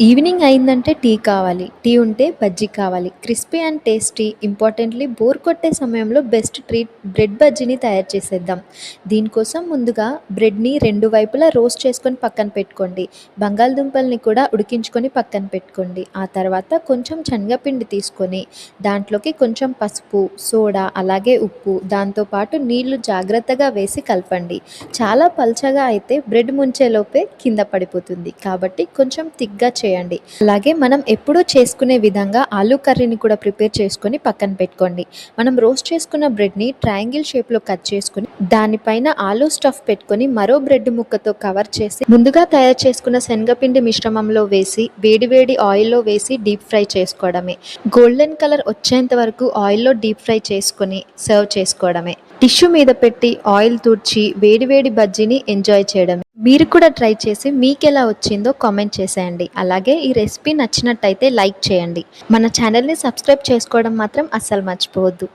Evening అయిందంటే tea కావాలి. Tea ఉంటే బజ్జీ కావాలి. Crispy and tasty importantly bore కొట్టే సమయంలో బెస్ట్ ట్రీట్ బ్రెడ్ బజ్జీని తయారు చేసేద్దాం. దీనికోసం ముందుగా బ్రెడ్‌ని రెండు వైపులా రోస్ట్ చేసుకొని పక్కన పెట్టుకోండి. బంగాళదుంపల్ని కూడా ఉడికించుకొని పక్కన పెట్టుకోండి. ఆ తర్వాత కొంచెం శనగపిండి తీసుకొని దాంట్లోకి కొంచెం పసుపు, సోడా అలాగే ఉప్పు దాంతో పాటు నీళ్లు జాగ్రత్తగా వేసి కలపండి. చాలా పల్చగా అయితే బ్రెడ్ ముంచేలోపే కింద పడిపోతుంది. కాబట్టి కొంచెం థిక్‌గా చేయండి. అలాగే మనం ఎప్పుడూ చేసుకునే విధంగా ఆలూ కర్రీని కూడా ప్రిపేర్ చేసుకొని పక్కన పెట్టుకోండి. మనం రోస్ట్ చేసుకున్న బ్రెడ్‌ని ట్రయాంగిల్ షేప్‌లో కట్ చేసుకొని దానిపైన ఆలూ స్టఫ్ పెట్టుకొని మరో బ్రెడ్ ముక్కతో కవర్ చేసి ముందుగా తయారు చేసుకున్న శనగపిండి మిశ్రమంలో వేసి వేడి వేడి ఆయిల్‌లో వేసి డీప్ ఫ్రై చేసుకోవడమే. గోల్డెన్ కలర్ వచ్చేంత వరకు ఆయిల్‌లో డీప్ ఫ్రై చేసుకొని సర్వ్ చేసుకోవడమే. టిష్యూ మీద పెట్టి ఆయిల్ తుడిచి వేడి వేడి బజ్జీని ఎంజాయ్ చేయడమే. మీరు కూడా ట్రై చేసి మీకెలా వచ్చిందో కామెంట్ చేసేయండి. అలాగే ఈ రెసిపీ నచ్చినట్టయితే లైక్ చేయండి. మన ఛానల్‌ని సబ్స్క్రైబ్ చేసుకోవడం మాత్రం అస్సలు మర్చిపోవద్దు.